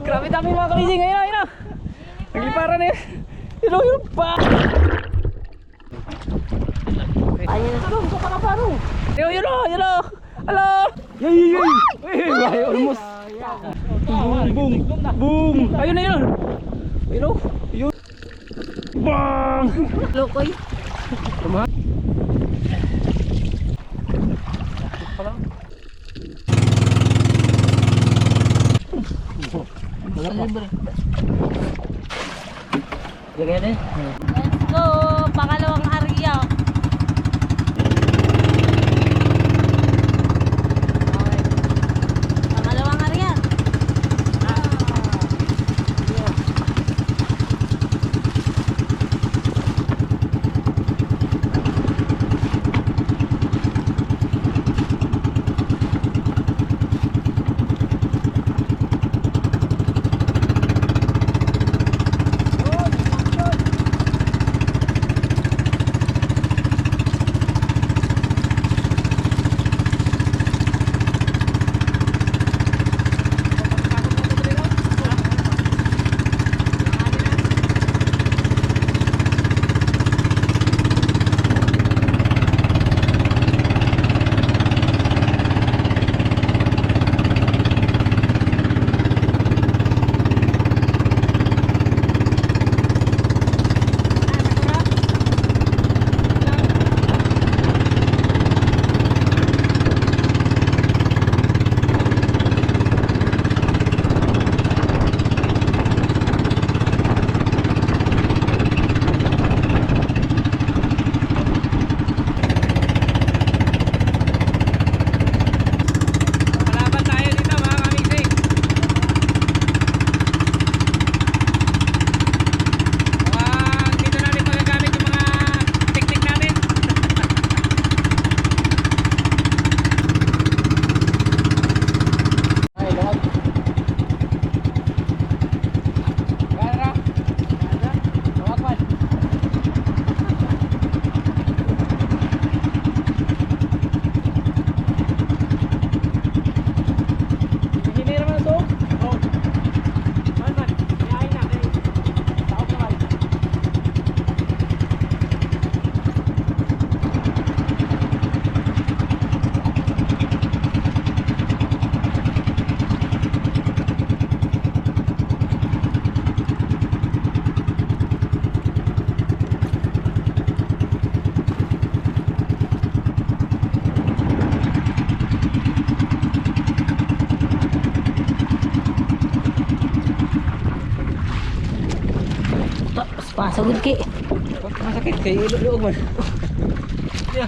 Grabe dami mga kamising. Ayun na, ayun na. Nagliparan eh. Yun pa. Ayun na. Ano, sa paro. Yun na. Hello. Yay. Almost. Boom. Ayun na yun. Ayun. Yun. Bang. Lokoy. Tama. Let's go! Pangalawang area. Okay. Pangalawang area. Pasagod ki. Masakit kayo ilog man. Yeah.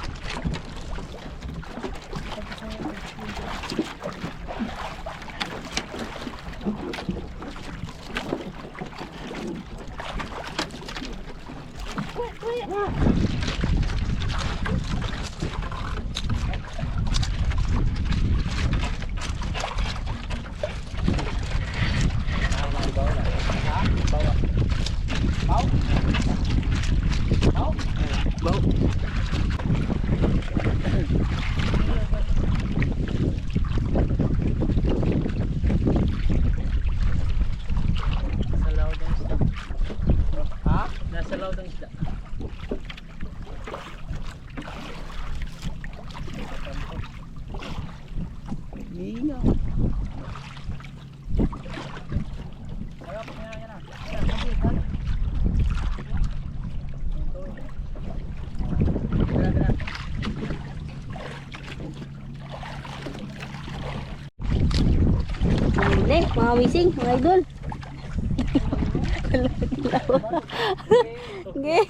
Mga wising, mga idol. Okay.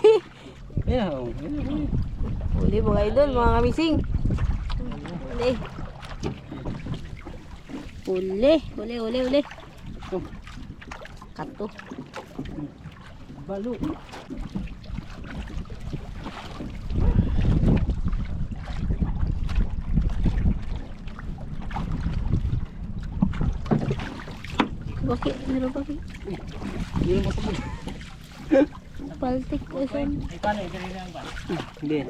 Uli mga idol, mga kamising. Uli. Kato. Balo. Bakit? Meron bakit? Hindi mo sabog. Paltik o saan? Paano yung kanina ang ba? Hindi.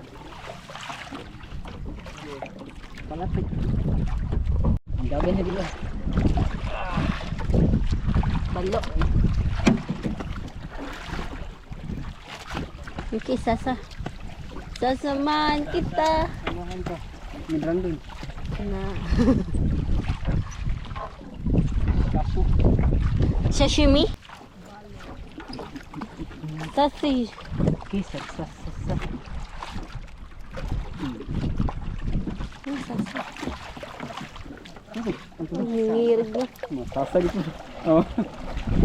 Palapit. Ang gagawin na dito. Balo. Okay, sasa. Sasamahan kita. Samahan ka. Midran dun. Na. Kaso. Sashimi? Sashi. Okay, sa. Ano sasa? Okay. Ang hingirig na. Masasa dito. Oh.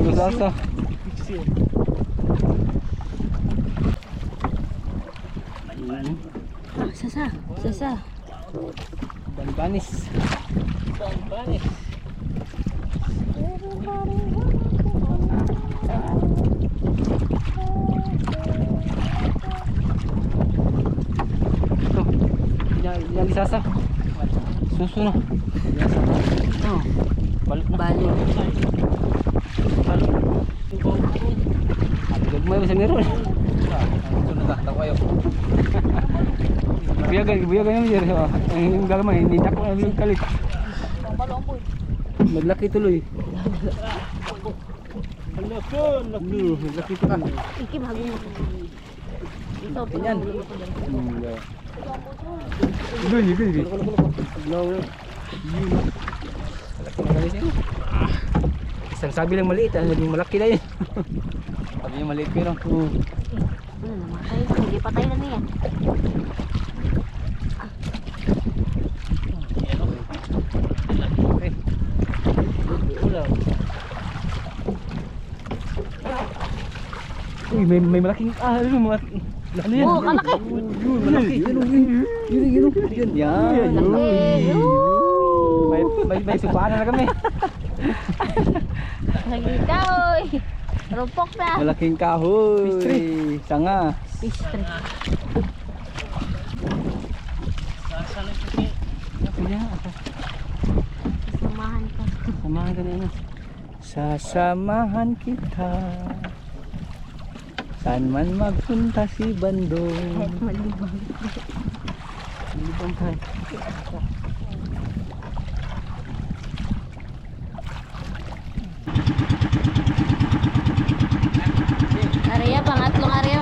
Masasa. Ah, sasa. Sasa. Banbanis. Ito. Yan isasa. Suso na. Oh, Balik na. balo. Gagmay mo sa meron. Buyagan mo dyan. Yung gagamay, hindi na ako yung kalit. Maglaki tuloy. Maglaki tuloy. Iki bago mo. Ito, Yan. Gini. Isang sabi lang maliit, naging malaki na yun. Sabi niya maliit pero. Ano namatay? Hindi patay na niya. Okay. Uy, may malaking malaki. Ano yan? Oh, kalaki. Yun, malaki. Yun. Yan. Malaki. May supaan na kami. Nagita, oy. Rumpok na. Malaking kahoy. Sanga. Pistre. Samahan ka. Samahan ka na. Sasamahan kita. Saan man magpunta si Bandong. Malibang. Malibang ka. Area, pangatlong area.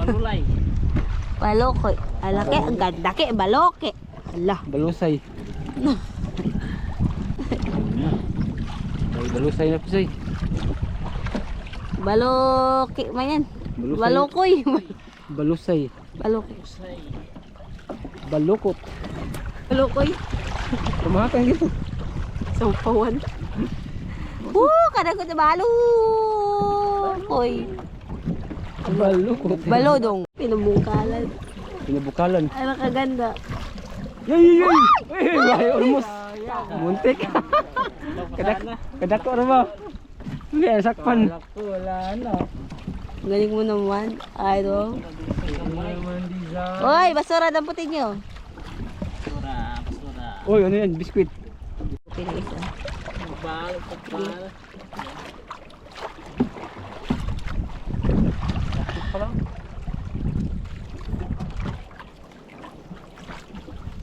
Balulay. Baloke. Alaki, ang ganda ke. Baloke. Ala. Balusay. Balusay na po say. Baloke man yan. Balusay. Balokoy. Balusay. Baloke. Balukot. Balokoy. Tumakan gitu. Sampawan. Kadang ko sa balo. Koy. Balukot. Balodong. Pinabungkalan. Pinabukalan. Ay, makaganda. Yay! Ay, almost. Muntik. Kadak ko ba? Hindi, sakpan. Wala na. Galing mo naman. Idol. Oy, basura damputin nyo. Oy, ano yan? Biskuit. Okay na isa.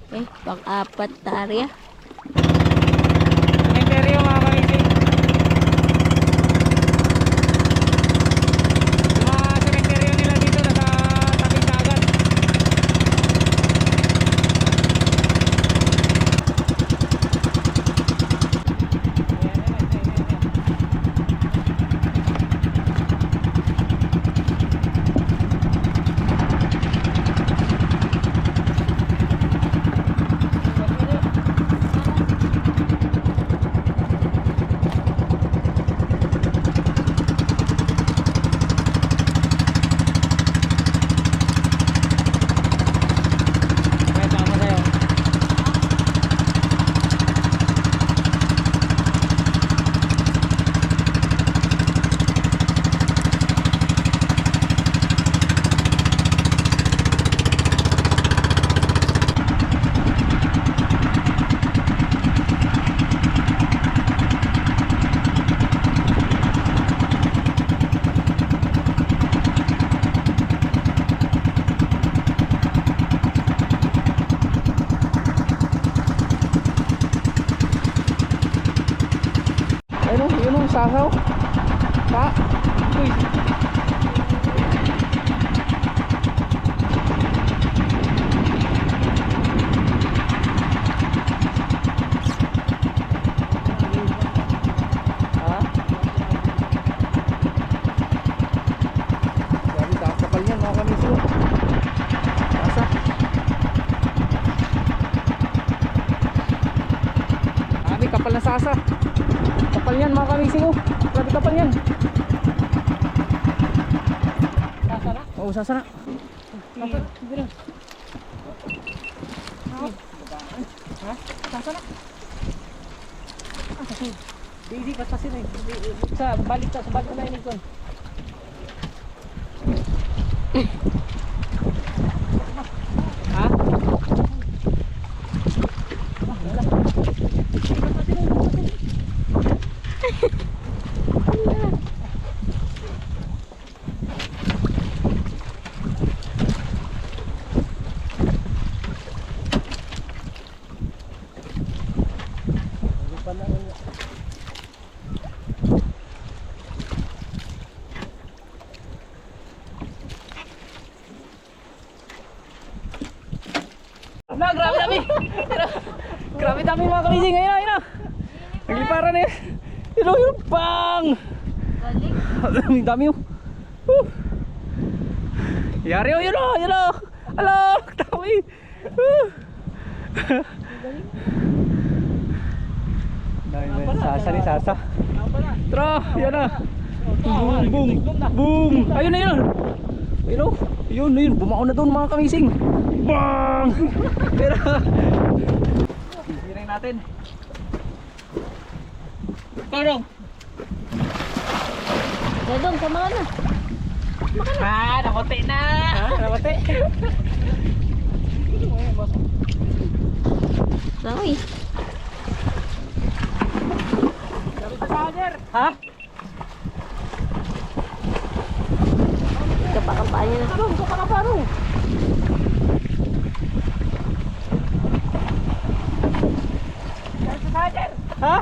Okay, pang-apat na area. Cemetery mga kamising. Mga cemetery nila dito nasa tabing dagat. Ayun o, yun o, sasaw. Pa. Uy. Ha? Grabe, kapal yan mga kamiso. Sasa. Grabe, kapal na sasa. Kapal yan mga kamising oh. Grabe kapal yan. Sasa na? Oo, sasa na. Sasa na, sige na. Ha? Sasa na. Sasa na. Di patasin eh. Sa balik sa balik na ini kon. Ha? Na, grabe dami. Grabe dami mga kamising. Ayun na, ayun na. Nagliparan na yun. Yun o, yun. Bang! Galing. Dami yun. Yari o, yun o, yun o. Alo, dami. Dami ba yun? Sasa ni Sasa. Tara, yan na. Boom, boom, boom. Ayun na yun. Ayun o. Yun, yun. Bumaon na doon mga kamising. Bang! Pero sisirin natin. Tarong. Dadong, sama ka na. Ah, nakote na. Ha? Nakote. Sawi. Ha? Kapakampaan niya na. Tarong, kapakaparong. Ha?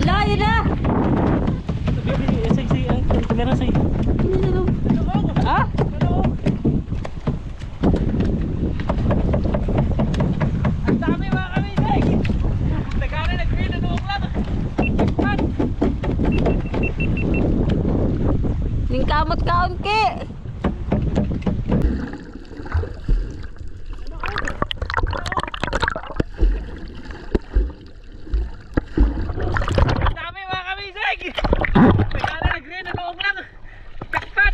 Ala, yun na. Ha? Ang dami mga kamising. Nagkana nag-green na doon lang. Ning kamot kaon ke. Ang dami mga kamising. Nagkana nag-green na doon lang. Jackpot.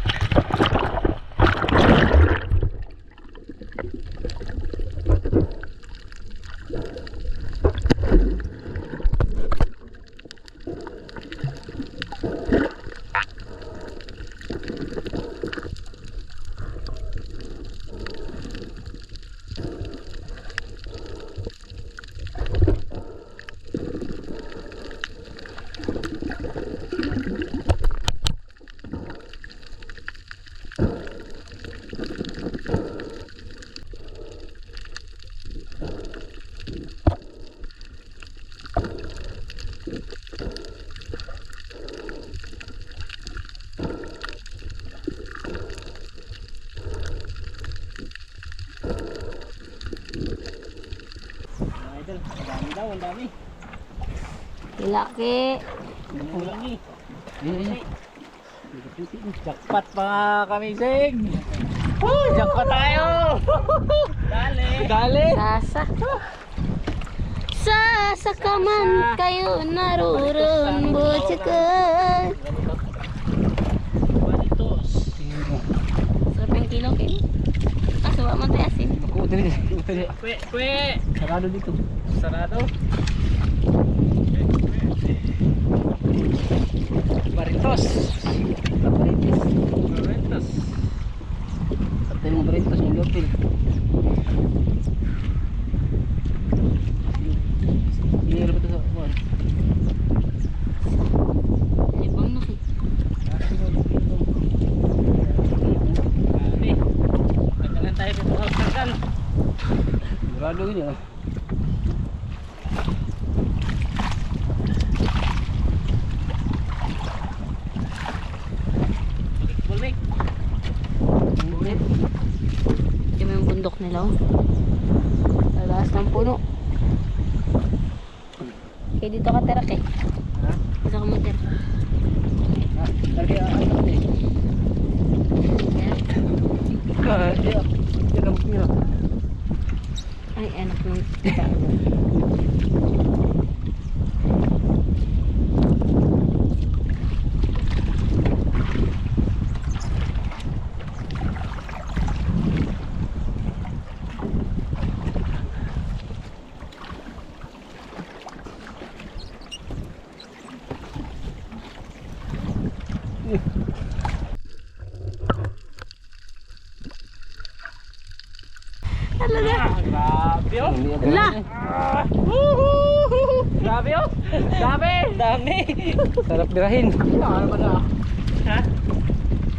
Idol, dami daw, ang dami. Laki. Lagi. Jackpot mga kamising. Jackpot tayo. Dali. Dali. Sasa. Sasa ka man kayo naroon butsakan. Balitos. Sarap yung kilo. Ah, suwa man tayo asin. Dali. Kwe. Sarado dito. Sarado. Baritos. Baritos. Patay yung baritos yung lopil. Ini ito sa kuwan. Libang na kay. Grabe. Magkalan tayo dito sa sargal. Sigurado ini ah. Balik. Bulit. Yung may bundok nila oh. Talas ng puno. Okay, dito ka tira kay. Ha? Dito ka matira. Ah, lagi anak ni. Ah, dia lang pira. Ay, anak ng tita. Talaga. Grabe oh. Ala! Grabe oh. Grabe. Dami. Sarap birahin. Ano ba na? Ha?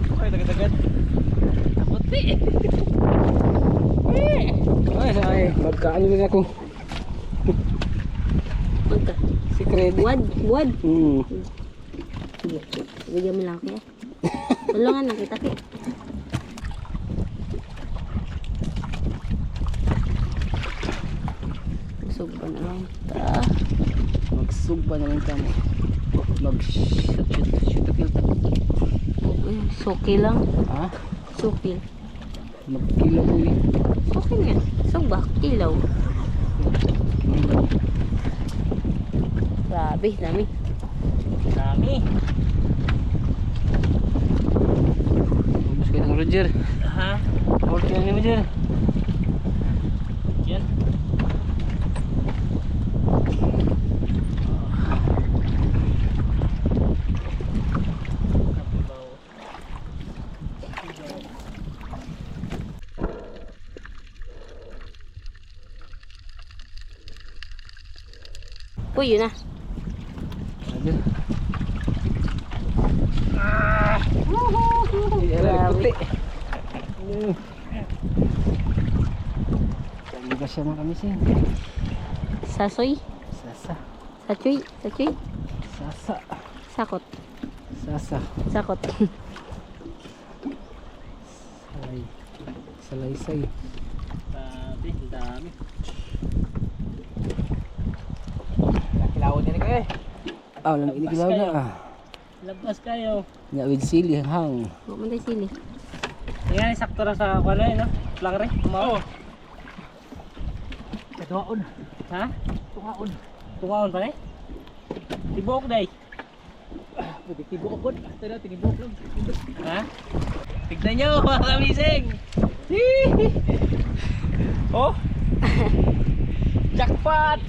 Okay, dagad-dagad. Kaputi. Ay, magkaano din ako. Magka. Si credit. Wad. Sige. Bigyan mo lang kaya. Tulungan na kita kaya. Sugba na lang ta. Magsugba na lang kamo. Mag-shoot to kill ta. Uy, suki lang. Ha? Suki. Magkilo uy. Suki nga. Sugba, kilaw. Grabe, dami. Dami. Ubus kayo ng Roger. Ha? Hold kayo ni Roger. Yan. Uy, yun na. Roger. Iya, puti. Hindi ka siya makamisin. Sasoy. Sasa. Sachoy. Sachoy. Sasa. Sakot. Sasa. Sakot. Salay. Salaysay. Grabe, dami. Nakilawon niya ni kayo eh. Ah, wala na inigilaw na ah. Labas kayo. Nya with sili hang. Huwag mo tayo sili. Tingnan, sakto na sa kuwan eh, no? Langre, tumaon. Katuaon. Ha? Tuaon. Tumaon pa eh? Tibok day. Pwede tibok ako. Ito na, tinibok lang. Ha? Tignan nyo mga kamising. Oh. Jackpot.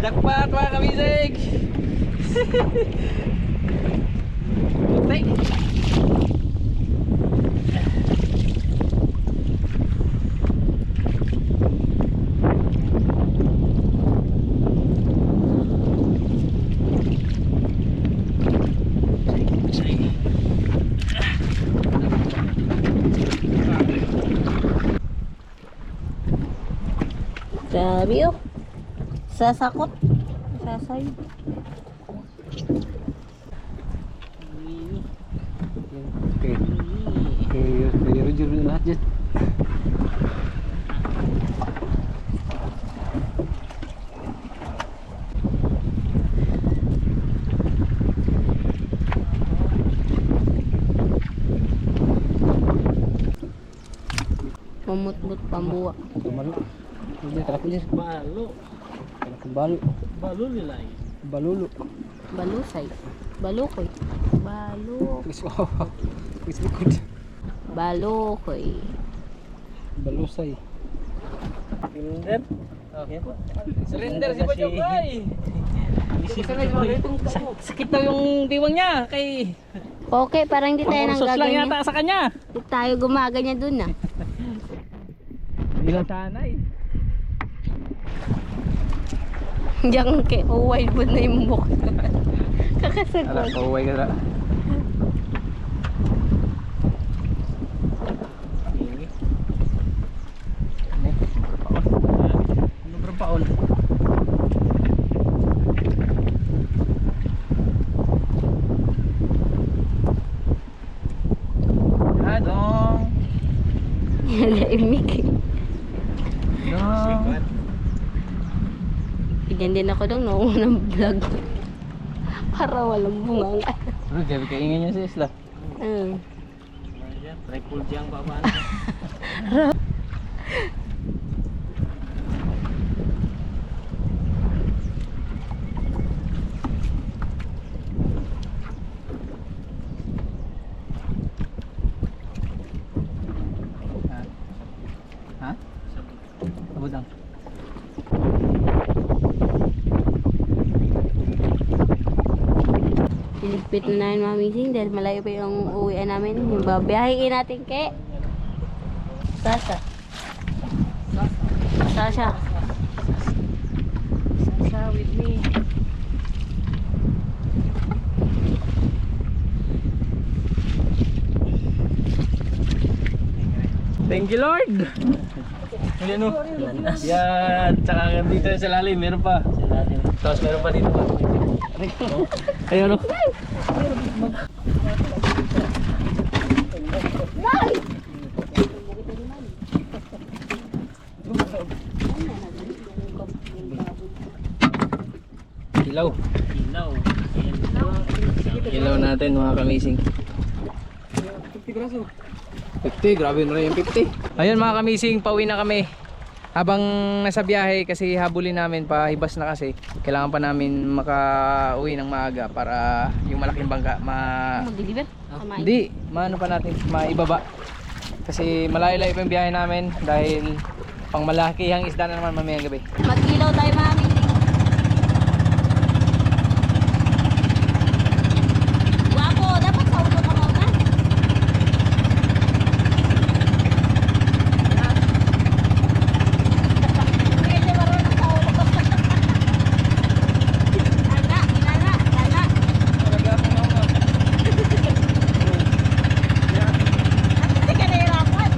Jackpot mga kamising. Okay. Grabe oh. Sasakot. Sasay. Okay. Okay, Roger na lahat dyan. Mamut-mut pambuwa. Tumalo. Roger, tara ko dyan. Balo. Tara ko balo. Balo nilay. Balulo. Balusay. Balukoy. Balo. Chris wow. Chris likod. Balukoy. Balusay. Surrender. Okay. Surrender si Bajok ay. Sakit daw yung diwang niya kay Okay, parang hindi tayo nang pangursos lang gaganyan. yata sa kanya. Hindi tayo gumaganyan dun ah. Ilang tanay. Diyan kay wide board na yung mukha. Kakasagod. Ala, pauway ka na. Tahimik. No. Ganyan din ako dong noong unang vlog. Para walang bunganga. Bro, gabi kaingin niya sa isla. Triple jang baba. Ha? Abot lang. Iligpit na namin mga amazing dahil malayo pa yung uwian namin. Yung babiyahin natin kay Sasha. Sasha. Sasha with me. Thank you, Lord! Hindi no? Yan, tsaka dito sa lalim, meron pa. Tapos meron pa dito pa. Ayun no? Ilaw. Ilaw. Ilaw natin mga kamising. 50, grabe na rin yung 50. Ayun mga kamising, pauwi na kami. Habang nasa biyahe kasi habulin namin pa hibas na kasi. Kailangan pa namin makauwi ng maaga para yung malaking bangka Mag-deliver? Hindi, maano pa natin, maibaba. Kasi malayo-layo pa yung biyahe namin dahil pang malakihang isda na naman mamayang gabi. Mag-ilaw tayo mga amazing. Wapo, dapat sa ulo ka muna. Hindi marunong sa ulo. Ana. Hindi ka nahirapan.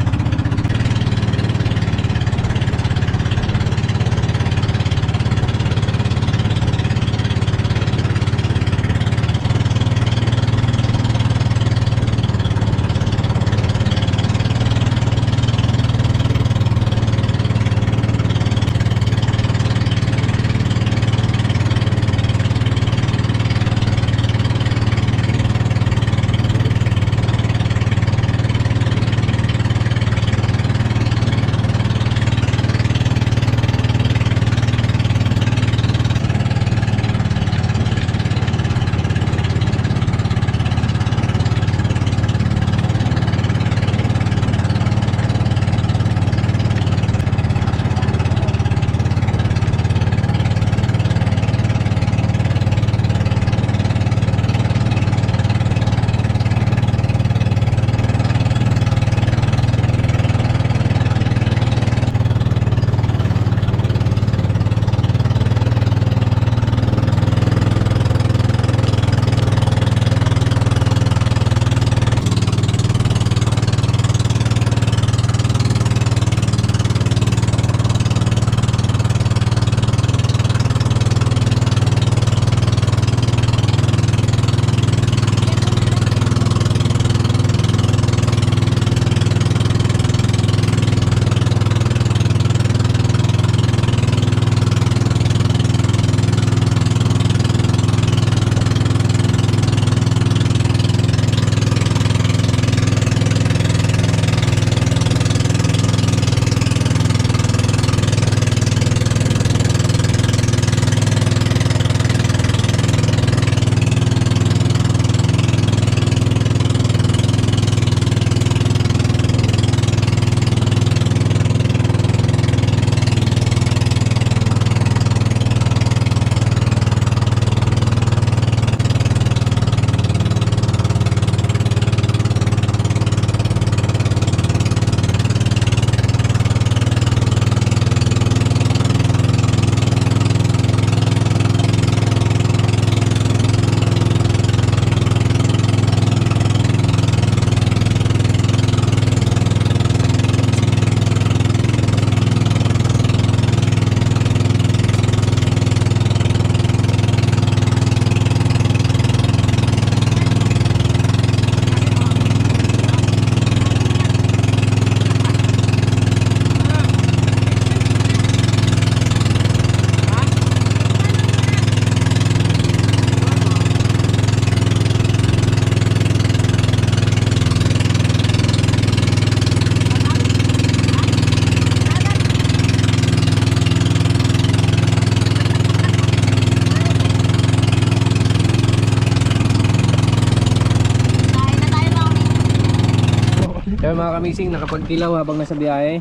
mga kamising, nakapagkilaw habang nasa biyahe.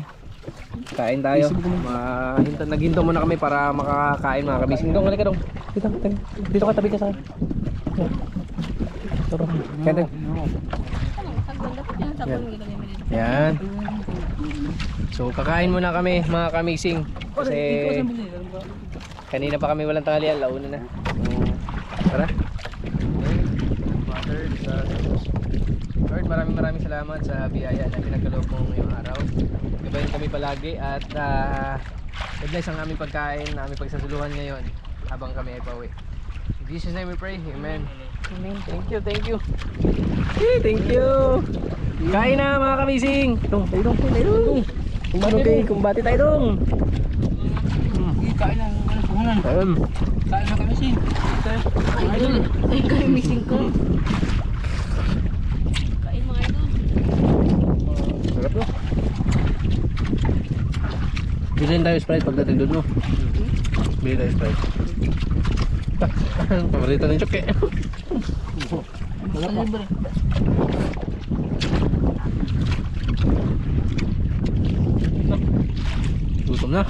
Kain tayo. Naghinto muna kami para makakain mga kamising. Dong, halika dong. Dito ka, tabi ka sa akin. Turo. Kaya dong. Yan. So kakain muna kami mga kamising. Kasi kanina pa kami walang tanghalian, launa na. Tara. Lord, maraming salamat sa biyaya na pinagkaloob mo ngayong araw. Gabayan kami palagi at God bless ang aming pagkain na aming pagsasuluhan ngayon habang kami ay pauwi. In Jesus' name we pray. Amen. Amen. Thank you, thank you. Hey, thank you. Kain na mga kamising. Dong, tayo dong. Kumbati tayo dong. Kain na, puhunan. Ayun. Kain na kami sin. Ay, kamising ko. Kain mga idol. Sarap no? Bilhin tayo Sprite pagdating doon no? Bilhin tayo Sprite. Pamarita ng choke. Wala pa. Gutom na.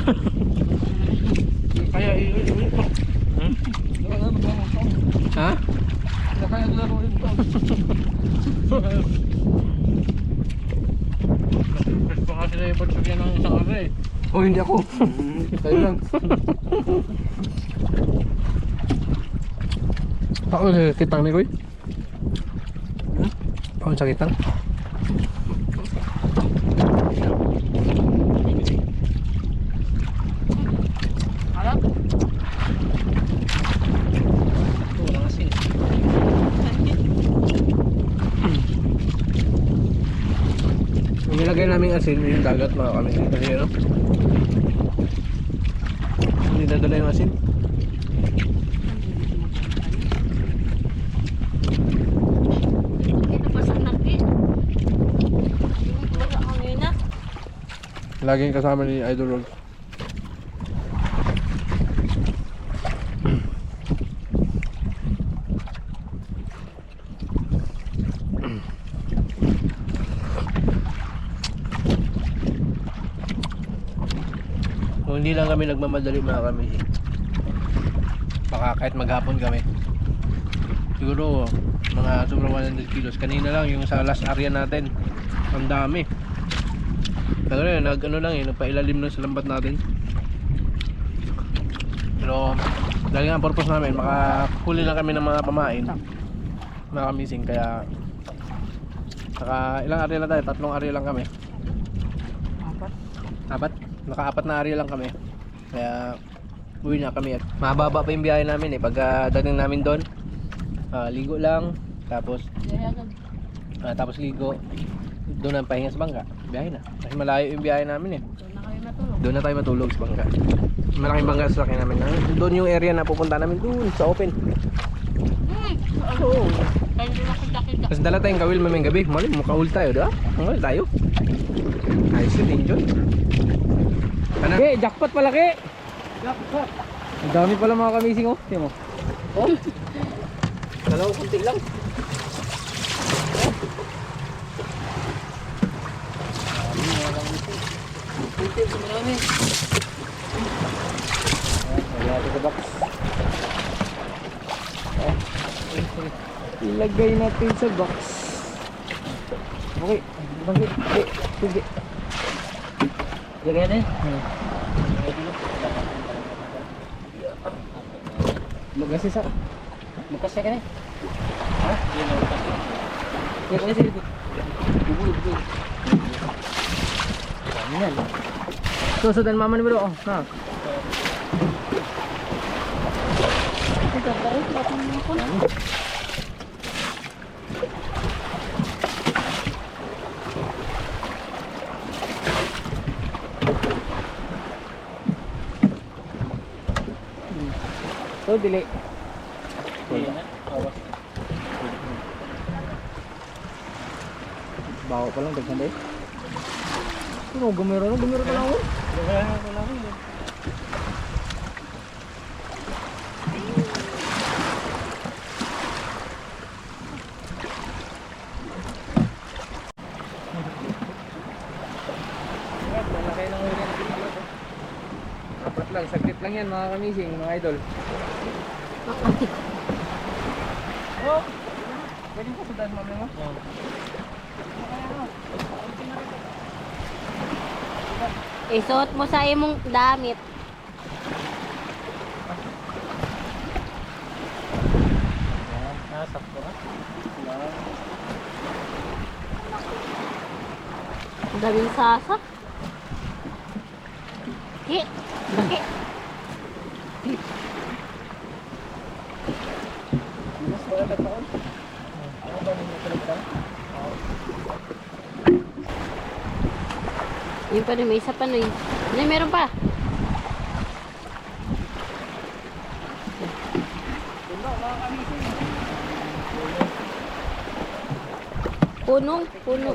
Kaya iulit pa. Ha? Kaya laro ulit pa. Gusto kasi na yung pagsugyan ng isang araw eh. Oh, hindi ako. Tayo lang. Ako kitang ni Koy. Ako sa kitang. Harap? Walang asin. Yung nilagay namin asin, yung dagat mga kami. Kasi ano? Hindi dadala yung asin. Ito pa sa naki. Wala kang yun na. Laging kasama ni Idol Roll. Kung hindi lang kami nagmamadali mga kami, baka kahit maghapon kami, siguro mga sobrang 100 kilos. Kanina lang yung sa last area natin, ang dami. Ano lang nagpailalim lang sa lambat natin. Pero dahil nga ang purpose namin, makahuli lang kami ng mga pamain, mga kamising. Kaya ilang area lang tayo, 3 area lang kami. Apat? Naka-4 na area lang kami. Kaya uwi na kami at mababa pa yung biyahe namin eh. Pag dating namin doon, ligo lang, tapos ligo, doon ang pahinga sa bangka, biyahe na. Kasi malayo yung biyahe namin eh. Doon na tayo matulog sa bangka. Malaking bangka sa akin namin. Doon yung area na pupunta namin, doon sa open. Oo. Tapos dala tayong kawil mamayang gabi. Mali, makahul tayo, diba? Makahul tayo. Ayos yun, enjoy. Ano? Okay, jackpot pala ke. Jackpot. Ang dami pala mga kamising oh. Tiyan mo. Oh. Dalawang kunti lang. Kunti sa marami. Wala ito sa box. Ilagay natin sa box. Okay. Bangkit. Sige. Lagay natin. Magkasi sa. Magkasya ka na. Ha? Yes, yes, yes. Bubul. Yan. Susundan mama ni bro. Oh, ha. Ito, bakit bakit mo ko? So, dili. Bawa pa lang, dagsan dahil. Gumiro pa lang ako. Dapat lang, saglit lang yan mga kamising, mga idol. Oh! Pwede ko sudan mami mo? Isuot mo sa imong damit. Sakto na. Ang daming sasa. Ki. Ki. Mas wala na taon. Ano ba nung talaga? Yun pa rin, may isa pa no yun. Ano, meron pa. Puno, puno.